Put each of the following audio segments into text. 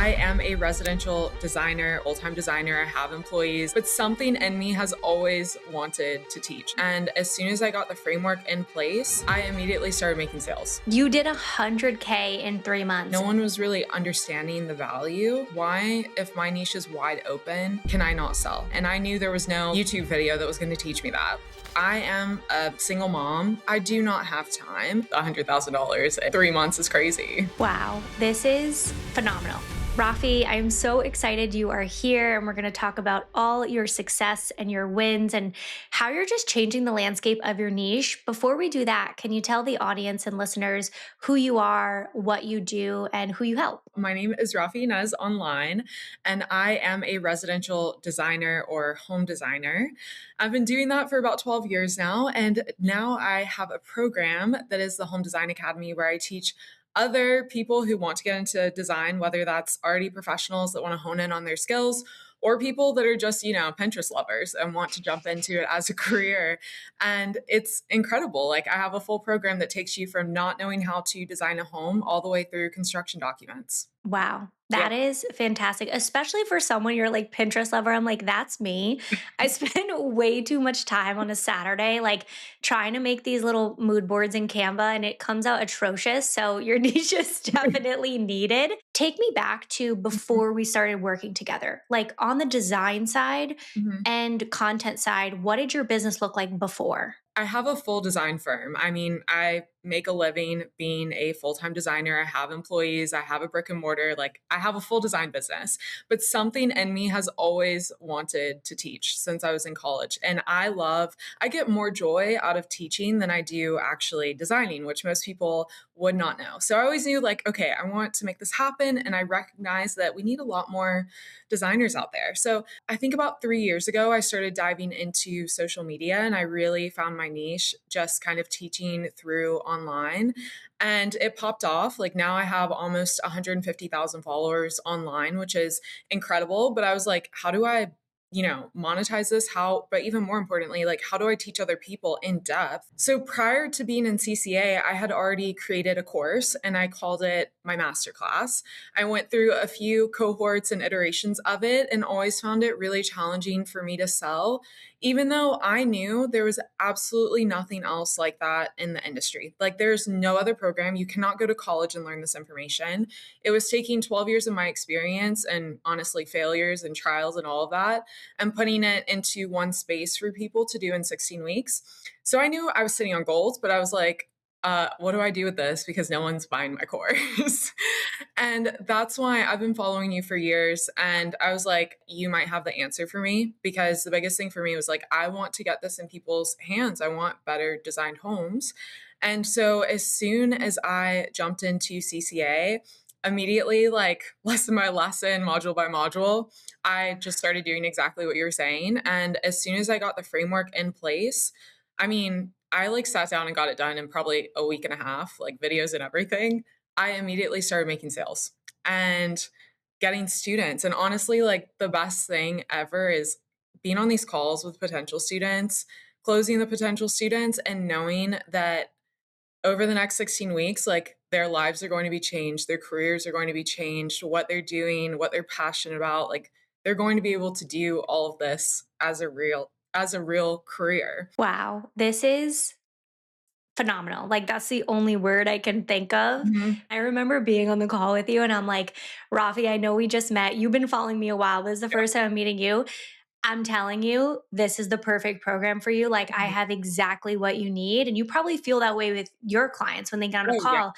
I am a residential designer, full-time designer. I have employees, but something in me has always wanted to teach. And as soon as I got the framework in place, I immediately started making sales. You did 100K in 3 months. No one was really understanding the value. Why, if my niche is wide open, can I not sell? And I knew there was no YouTube video that was going to teach me that. I am a single mom. I do not have time. $100,000 in 3 months is crazy. Wow, this is phenomenal. Rafi, I'm so excited you are here, and we're going to talk about all your success and your wins and how you're just changing the landscape of your niche. Before we do that, can you tell the audience and listeners who you are, what you do, and who you help? My name is Rafi Inez online, and I am a residential designer or home designer. I've been doing that for about 12 years now, and now I have a program that is the Home Design Academy where I teach other people who want to get into design, whether that's already professionals that want to hone in on their skills or people that are just, Pinterest lovers and want to jump into it as a career. And it's incredible. Like, I have a full program that takes you from not knowing how to design a home all the way through construction documents. Wow, Yeah. that is fantastic, especially for someone you're like Pinterest lover. I'm like, that's me. I spend way too much time on a Saturday, like trying to make these little mood boards in Canva, and it comes out atrocious. So your niche is definitely needed. Take me back to before we started working together, like on the design side Mhm. and content side. What did your business look like before? I have a full design firm. I mean, I make a living being a full-time designer. I have employees, I have a brick and mortar, like I have a full design business. But something in me has always wanted to teach since I was in college. And I get more joy out of teaching than I do actually designing, which most people would not know. So I always knew like, okay, I want to make this happen. And I recognize that we need a lot more designers out there. So I think about 3 years ago, I started diving into social media and I really found my niche just kind of teaching through online. And it popped off. Like now I have almost 150,000 followers online, which is incredible. But I was like, how do I monetize this? But even more importantly, like, how do I teach other people in depth? So prior to being in CCA, I had already created a course and I called it my masterclass. I went through a few cohorts and iterations of it and always found it really challenging for me to sell, even though I knew there was absolutely nothing else like that in the industry. Like, there's no other program. You cannot go to college and learn this information. It was taking 12 years of my experience and honestly failures and trials and all of that and putting it into one space for people to do in 16 weeks. So I knew I was sitting on gold, but I was like, what do I do with this? Because no one's buying my course. And that's why I've been following you for years. And I was like, you might have the answer for me, because the biggest thing for me was like, I want to get this in people's hands. I want better designed homes. And so as soon as I jumped into CCA, immediately, like lesson by lesson, module by module, I just started doing exactly what you were saying. And as soon as I got the framework in place, I mean, I like sat down and got it done in probably a week and a half, like videos and everything. I immediately started making sales and getting students. And honestly, like the best thing ever is being on these calls with potential students, closing the potential students, and knowing that over the next 16 weeks, like their lives are going to be changed, their careers are going to be changed, what they're doing, what they're passionate about, like they're going to be able to do all of this as a real career. Wow, this is phenomenal. Like that's the only word I can think of. Mhm. I remember being on the call with you and I'm like, Rafi, I know we just met. You've been following me a while. This is the first time I'm meeting you. I'm telling you, this is the perfect program for you. Like I Mhm. have exactly what you need. And you probably feel that way with your clients when they get on a Oh, yeah. call.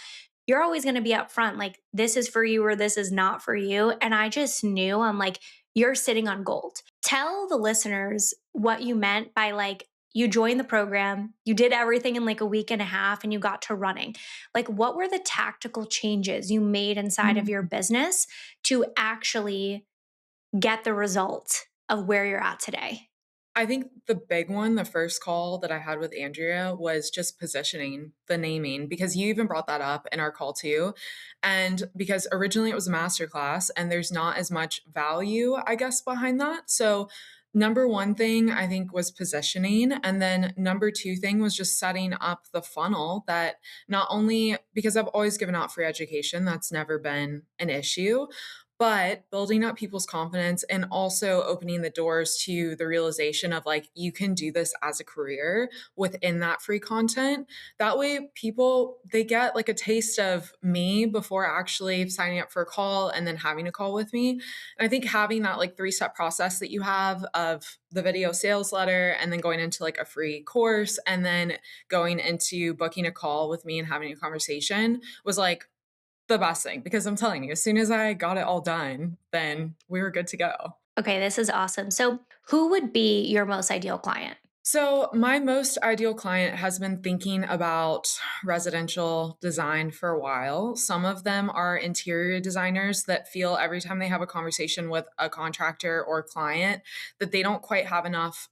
You're always going to be upfront, like this is for you or this is not for you. And I just knew, I'm like, you're sitting on gold. Tell the listeners what you meant by like, you joined the program, you did everything in like a week and a half, and you got to running. Like, what were the tactical changes you made inside of your Mhm. business to actually get the result of where you're at today? I think the big one, the first call that I had with Andrea was just positioning, the naming, because you even brought that up in our call too. And because originally it was a masterclass and there's not as much value, I guess, behind that. So, number one thing I think was positioning. And then number two thing was just setting up the funnel that not only because I've always given out free education, that's never been an issue. but building up people's confidence and also opening the doors to the realization of like you can do this as a career within that free content. That way people they get like a taste of me before actually signing up for a call and then having a call with me. And I think having that like three-step process that you have of the video sales letter and then going into like a free course and then going into booking a call with me and having a conversation was like the best thing, because I'm telling you, as soon as I got it all done, then we were good to go. Okay, this is awesome. So, who would be your most ideal client? So, my most ideal client has been thinking about residential design for a while. Some of them are interior designers that feel every time they have a conversation with a contractor or client that they don't quite have enough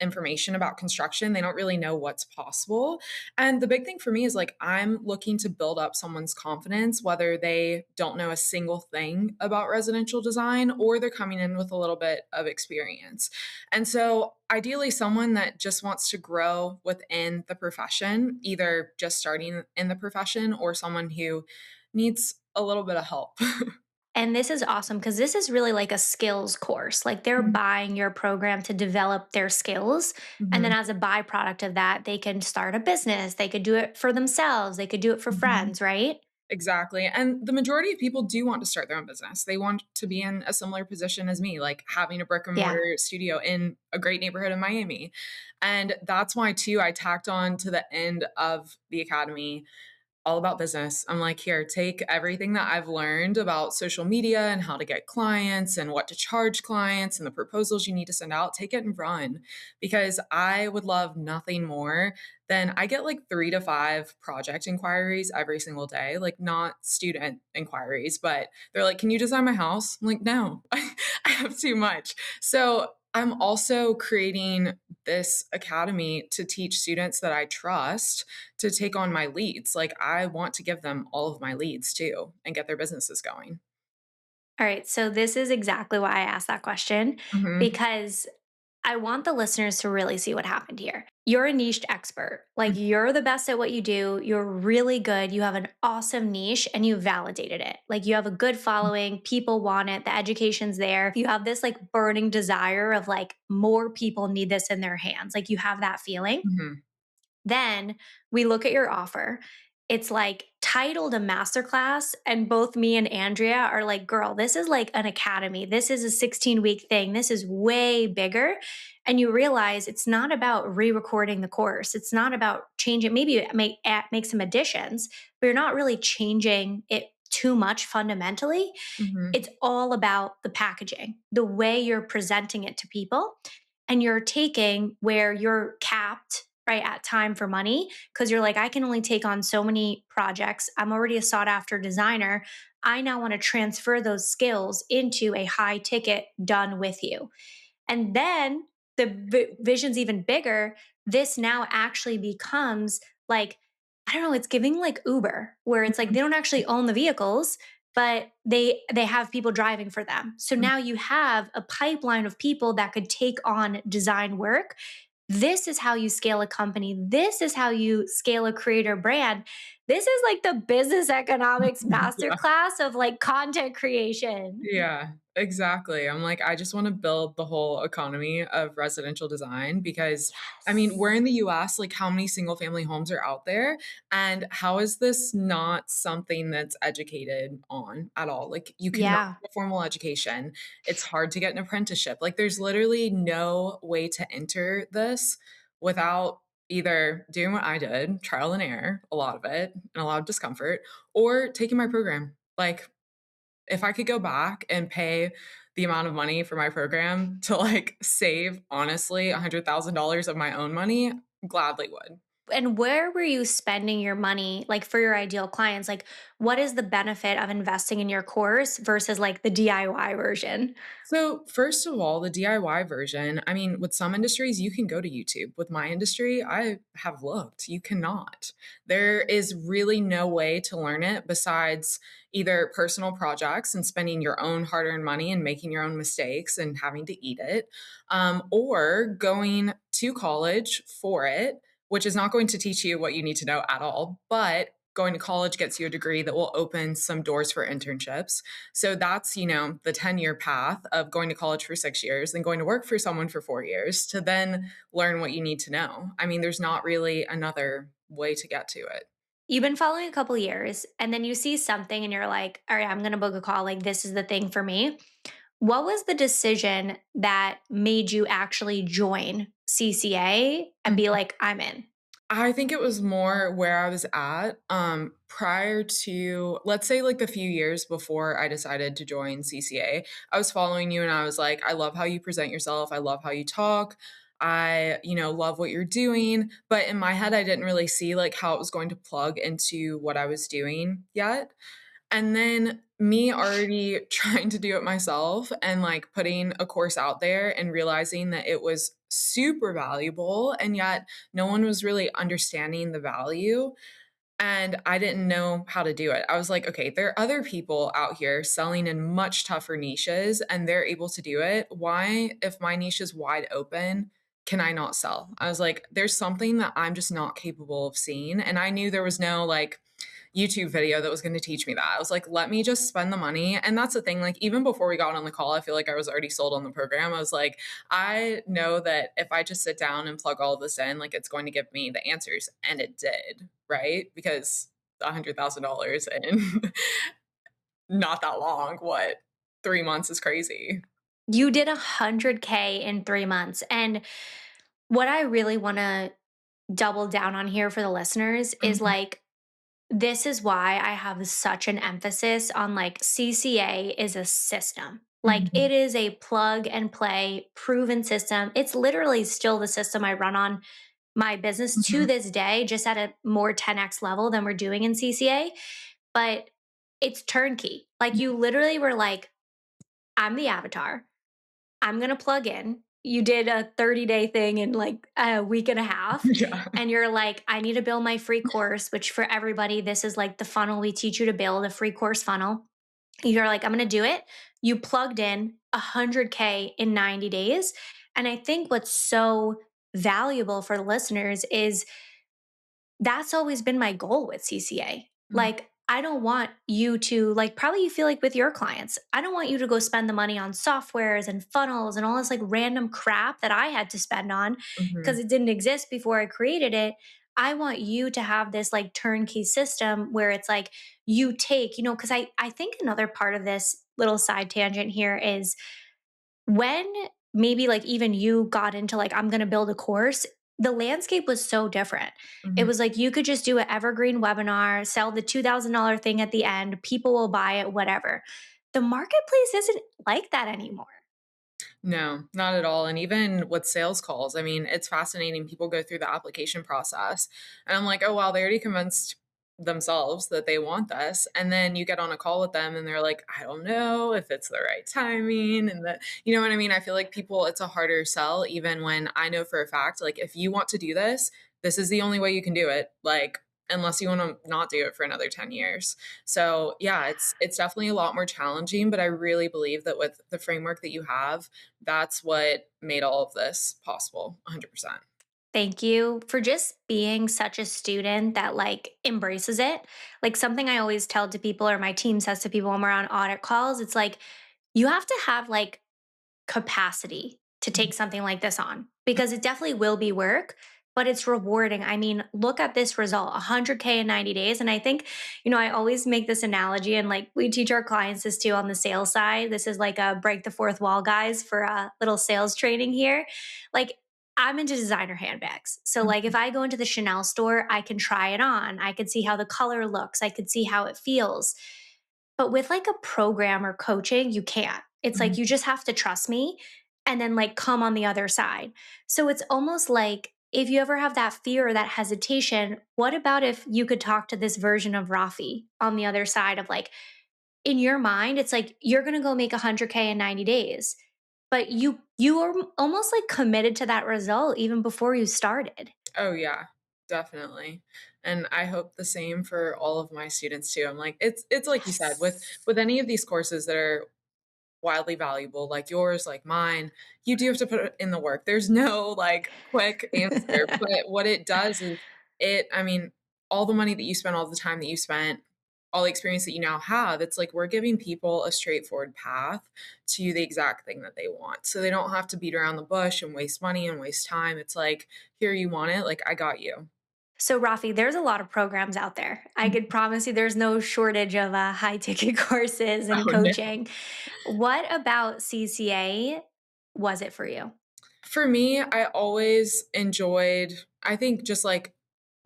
information about construction. They don't really know what's possible. And the big thing for me is like, I'm looking to build up someone's confidence, whether they don't know a single thing about residential design or they're coming in with a little bit of experience. And so, ideally, someone that just wants to grow within the profession, either just starting in the profession or someone who needs a little bit of help. And this is awesome because this is really like a skills course. Like they're Mhm, buying your program to develop their skills. And then mhm, as a byproduct of that, they can start a business. They could do it for themselves. They could do it for mhm. friends, right? Exactly. And the majority of people do want to start their own business. They want to be in a similar position as me, like having a brick and Yeah. mortar studio in a great neighborhood in Miami. And that's why, too, I tacked on to the end of the academy all about business. I'm like, here, take everything that I've learned about social media and how to get clients and what to charge clients and the proposals you need to send out, take it and run. Because I would love nothing more than I get like 3 to 5 project inquiries every single day, like not student inquiries, but they're like, can you design my house? I'm like, no, I have too much. So I'm also creating this academy to teach students that I trust to take on my leads. Like, I want to give them all of my leads too and get their businesses going. All right. So this is exactly why I asked that question Mhm. because I want the listeners to really see what happened here. You're a niche expert. Like you're the best at what you do. You're really good. You have an awesome niche and you validated it. Like you have a good following. People want it. The education's there. You have this like burning desire of like more people need this in their hands. Like you have that feeling. Mhm. Then we look at your offer. It's like titled a masterclass, and both me and Andrea are like, girl, this is like an academy. This is a 16-week thing. This is way bigger. And you realize it's not about re recording the course. It's not about changing, maybe make some additions, but you're not really changing it too much fundamentally. Mhm. It's all about the packaging, the way you're presenting it to people. And you're taking where you're capped, right, at time for money, because you're like, I can only take on so many projects. I'm already a sought after designer. I now want to transfer those skills into a high ticket done with you. And then the vision's even bigger. This now actually becomes like, I don't know, it's giving like Uber, where it's like Mhm. they don't actually own the vehicles, but they have people driving for them. So Mhm. now you have a pipeline of people that could take on design work. This is how you scale a company. This is how you scale a creator brand. This is like the business economics Yeah. masterclass of like content creation. Yeah, exactly. I'm like, I just want to build the whole economy of residential design because I mean, we're Yes. in the US, like how many single family homes are out there? And how is this not something that's educated on at all? Like you cannot Yeah. get a formal education. It's hard to get an apprenticeship. Like there's literally no way to enter this without either doing what I did, trial and error, a lot of it, and a lot of discomfort, or taking my program. Like if I could go back and pay the amount of money for my program to, like, save, honestly, $100,000 of my own money, gladly would. And where were you spending your money, like, for your ideal clients? Like, what is the benefit of investing in your course versus, like, the DIY version? So, first of all, the DIY version, I mean, with some industries, you can go to YouTube. With my industry, I have looked. You cannot. There is really no way to learn it besides either personal projects and spending your own hard earned money and making your own mistakes and having to eat it, or going to college for it, which is not going to teach you what you need to know at all. But going to college gets you a degree that will open some doors for internships. So that's, the 10-year path of going to college for 6 years, then going to work for someone for 4 years to then learn what you need to know. I mean, there's not really another way to get to it. You've been following a couple years and then you see something and you're like, all right, I'm going to book a call. Like, this is the thing for me. What was the decision that made you actually join CCA and be like, I'm in? I think it was more where I was at, prior to, let's say, like, the few years before I decided to join CCA. I was following you and I was like, "I love how you present yourself. I love how you talk. I, love what you're doing." But in my head, I didn't really see, like, how it was going to plug into what I was doing yet. And then me already trying to do it myself and, like, putting a course out there and realizing that it was super valuable, and yet no one was really understanding the value, and I didn't know how to do it. I was like, "Okay, there are other people out here selling in much tougher niches, and they're able to do it. Why, if my niche is wide open, can I not sell?" I was like, "There's something that I'm just not capable of seeing," and I knew there was no, like, YouTube video that was gonna teach me that. I was like, "Let me just spend the money," and that's the thing, like, even before we got on the call, I feel like I was already sold on the program. I was like, "I know that if I just sit down and plug all of this in, like, it's going to give me the answers," and it did, right? Because $100,000 in not that long, what, 3 months is crazy. You did 100K in 3 months. And what I really want to double down on here for the listeners is Mhm, like, this is why I have such an emphasis on like CCA is a system. Like mhm, it is a plug and play proven system. It's literally still the system I run on my business to mhm, this day, just at a more 10x level than we're doing in CCA. But it's turnkey. Like you literally were like, I'm the avatar. I'm going to plug in. You did a 30-day thing in like a week and a half. yeah, And you're like, I need to build my free course, which for everybody, this is like the funnel we teach you to build a free course funnel. You're like, I'm going to do it. You plugged in 100K in 90 days. And I think what's so valuable for the listeners is that's always been my goal with CCA. mhm, Like, I don't want you to, like, probably you feel like with your clients, I don't want you to go spend the money on softwares and funnels and all this like random crap that I had to spend on because mhm, it didn't exist before I created it. I want you to have this like turnkey system where it's like you take, because I think another part of this little side tangent here is when maybe like even you got into like I'm going to build a course, the landscape was so different. It mhm. was like you could just do an evergreen webinar, sell the $2,000 thing at the end, people will buy it, whatever. The marketplace isn't like that anymore. No, not at all. And even with sales calls, I mean, it's fascinating. People go through the application process, and I'm like, oh, wow, they already convinced themselves that they want this. And then you get on a call with them, and they're like, I don't know if it's the right timing. And that, you know what I mean? I feel like people, it's a harder sell, even when I know for a fact, like, if you want to do this, this is the only way you can do it. Like, unless you want to not do it for another 10 years. So, yeah, it's definitely a lot more challenging, but I really believe that with the framework that you have, that's what made all of this possible, 100%. Thank you for just being such a student that like embraces it. Like something I always tell to people or my team says to people when we're on audit calls, it's like you have to have like capacity to Mhm, take something like this on because it definitely will be work, but it's rewarding. I mean, look at this result 100K in 90 days. And I think, I always make this analogy and like we teach our clients this too on the sales side. This is like a break the fourth wall, guys, for a little sales training here. Like, I'm into designer handbags. So, like, if mhm, I go into the Chanel store, I can try it on. I could see how the color looks. I could see how it feels. But with like a program or coaching, you can't. It's like mhm. you just have to trust me and then like come on the other side. So it's almost like if you ever have that fear or that hesitation, what about if you could talk to this version of Rafi on the other side of like in your mind, it's like you're going to go make 100K in 90 days. But you are almost like committed to that result even before you started. Oh, yeah, definitely, and I hope the same for all of my students too. I'm like, it's like you said, with any of these courses that are wildly valuable, like yours, like mine, you do have to put in the work. There's no, like, quick answer, but what it does is I mean, all the money that you spent, all the time that you spent, all the experience that you now have, it's like we're giving people a straightforward path to the exact thing that they want. So they don't have to beat around the bush and waste money and waste time. It's like, here, you want it? Like, I got you. So, Rafi, there's a lot of programs out there. I could promise you there's no shortage of high ticket courses and Oh, no. coaching. What about CCA was it for you? For me, I always enjoyed, I think, just like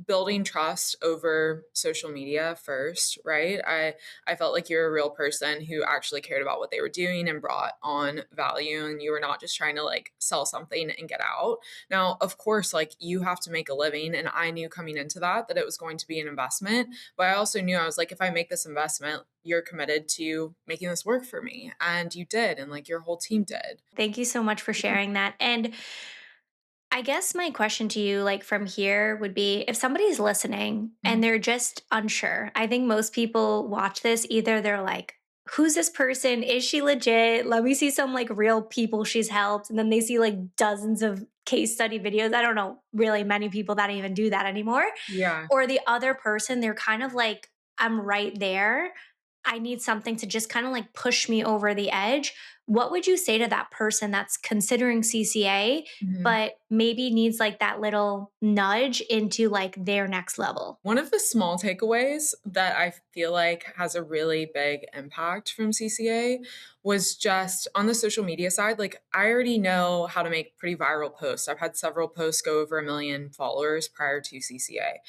building trust over social media first, right? I felt like you're a real person who actually cared about what they were doing and brought on value, and you were not just trying to like sell something and get out. Now, of course, like you have to make a living, and I knew coming into that it was going to be an investment, but I also knew I was like, if I make this investment, you're committed to making this work for me, and you did, and like your whole team did. Thank you so much for sharing that. And I guess my question to you, like from here, would be if somebody's listening and Mhm. they're just unsure. I think most people watch this, either they're like, who's this person? Is she legit? Let me see some like real people she's helped. And then they see like dozens of case study videos. I don't know really many people that even do that anymore. Yeah. Or the other person, they're kind of like, I'm right there. I need something to just kind of like push me over the edge. What would you say to that person that's considering CCA, Mhm. but maybe needs like that little nudge into like their next level? One of the small takeaways that I feel like has a really big impact from CCA was just on the social media side. Like, I already know how to make pretty viral posts. I've had several posts go over 1 million followers prior to CCA.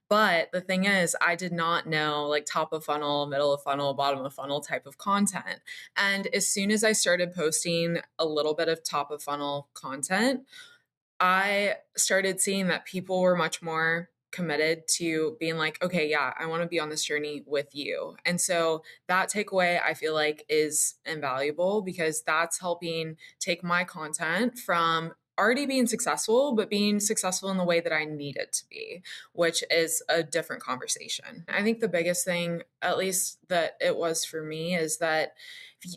But the thing is, I did not know like top of funnel, middle of funnel, bottom of funnel type of content. And as soon as I started posting a little bit of top of funnel content, I started seeing that people were much more committed to being like, okay, yeah, I want to be on this journey with you. And so that takeaway I feel like is invaluable because that's helping take my content from already being successful, but being successful in the way that I need it to be, which is a different conversation. I think the biggest thing, at least that it was for me, is that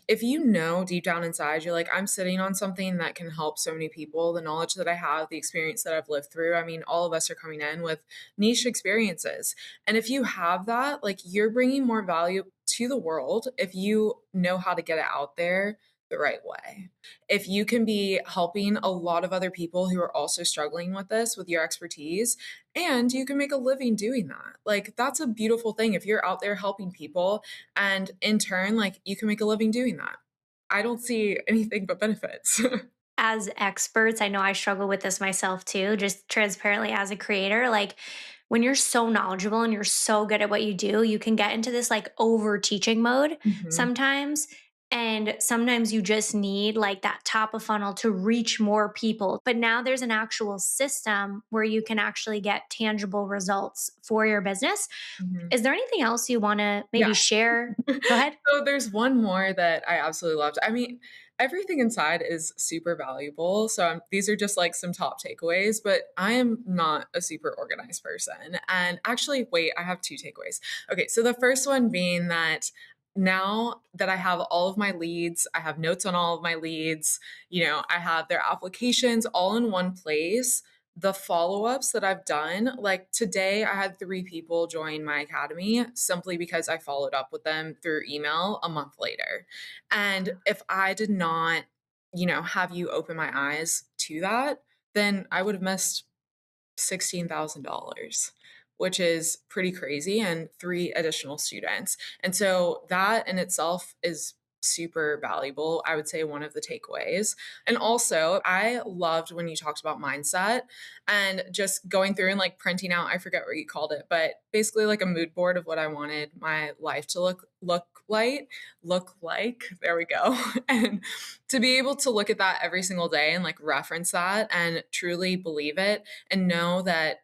if you know deep down inside, you're like, I'm sitting on something that can help so many people, the knowledge that I have, the experience that I've lived through. I mean, all of us are coming in with niche experiences. And if you have that, like you're bringing more value to the world if you know how to get it out there the right way. If you can be helping a lot of other people who are also struggling with this with your expertise, and you can make a living doing that. Like, that's a beautiful thing. If you're out there helping people, and in turn, like you can make a living doing that. I don't see anything but benefits. As experts, I know I struggle with this myself too, just transparently as a creator. Like when you're so knowledgeable and you're so good at what you do, you can get into this like over teaching mode Mhm, sometimes. And sometimes you just need like that top of funnel to reach more people. But now there's an actual system where you can actually get tangible results for your business. mhm. Is there anything else you want to maybe Yes. share? Go ahead. So there's one more that I absolutely loved. I mean, everything inside is super valuable. So these are just like some top takeaways, but I am not a super organized person. And actually, wait, I have two takeaways. Okay, so the first one being that now that I have all of my leads, I have notes on all of my leads, I have their applications all in one place. The follow-ups that I've done, like today I had 3 people join my academy simply because I followed up with them through email a month later. And if I did not, have you open my eyes to that, then I would have missed $16,000, which is pretty crazy, and 3 additional students. And so that in itself is super valuable. I would say one of the takeaways. And also, I loved when you talked about mindset and just going through and like printing out, I forget what you called it, but basically like a mood board of what I wanted my life to look like. There we go. And to be able to look at that every single day and like reference that and truly believe it and know that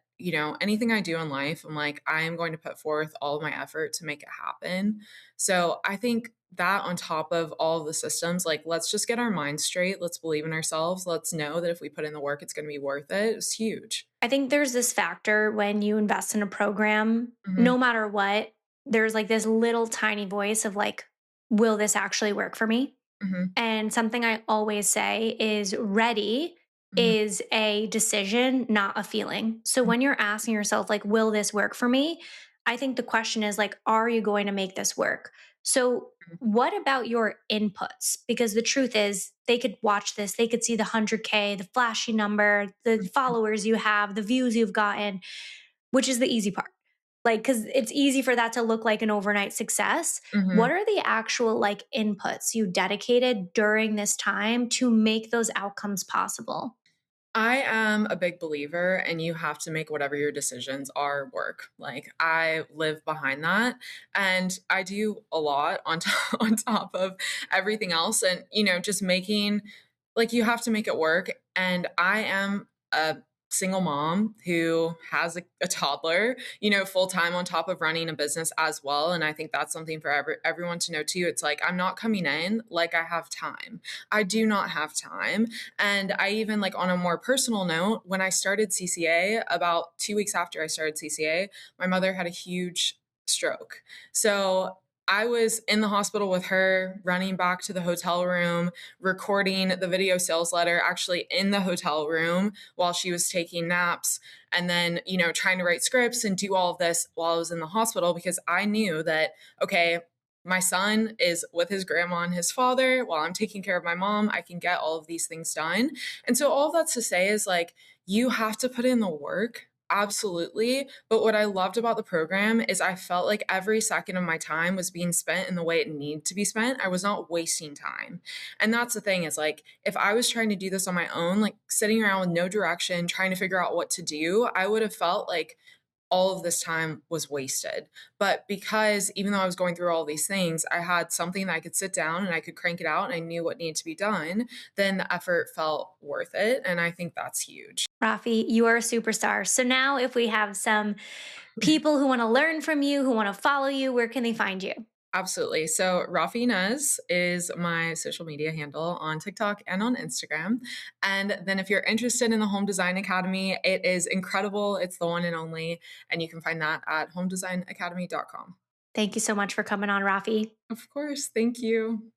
anything I do in life, I'm like, I am going to put forth all of my effort to make it happen. So I think that on top of all of the systems, like, let's just get our minds straight. Let's believe in ourselves. Let's know that if we put in the work, it's going to be worth it. It's huge. I think there's this factor when you invest in a program, Hmm. no matter what, there's like this little tiny voice of like, will this actually work for me? Hmm. And something I always say is ready Mhm, is a decision, not a feeling. So mhm, when you're asking yourself, like, will this work for me? I think the question is, like, are you going to make this work? So, mhm, what about your inputs? Because the truth is, they could watch this, they could see the 100K, the flashy number, the mhm, followers you have, the views you've gotten, which is the easy part. Like, because it's easy for that to look like an overnight success. What mhm. are the actual like inputs you dedicated during this time to make those outcomes possible? I am a big believer, and you have to make whatever your decisions are work. Like, I live behind that, and I do a lot on on top of everything else, and just making, like, you have to make it work. And I am a single mom who has a toddler, full time on top of running a business as well. And I think that's something for everyone to know too. It's like I'm not coming in like I have time. I do not have time. And I even, like, on a more personal note, when I started CCA, about 2 weeks after I started CCA, my mother had a huge stroke. So I was in the hospital with her, running back to the hotel room, recording the video sales letter actually in the hotel room while she was taking naps, and then, trying to write scripts and do all of this while I was in the hospital because I knew that, okay, my son is with his grandma and his father while I'm taking care of my mom. I can get all of these things done. And so, all of that's to say is, like, you have to put in the work. Absolutely. But what I loved about the program is I felt like every second of my time was being spent in the way it needed to be spent. I was not wasting time. And that's the thing is, like, if I was trying to do this on my own, like sitting around with no direction, trying to figure out what to do, I would have felt like all of this time was wasted. But because even though I was going through all these things, I had something that I could sit down and I could crank it out and I knew what needed to be done, then the effort felt worth it. And I think that's huge. Rafi, you are a superstar. So now if we have some people who want to learn from you, who want to follow you, where can they find you? Absolutely. So Rafi Nez is my social media handle on TikTok and on Instagram. And then if you're interested in the Home Design Academy, it is incredible. It's the one and only. And you can find that at homedesignacademy.com. Thank you so much for coming on, Rafi. Of course. Thank you.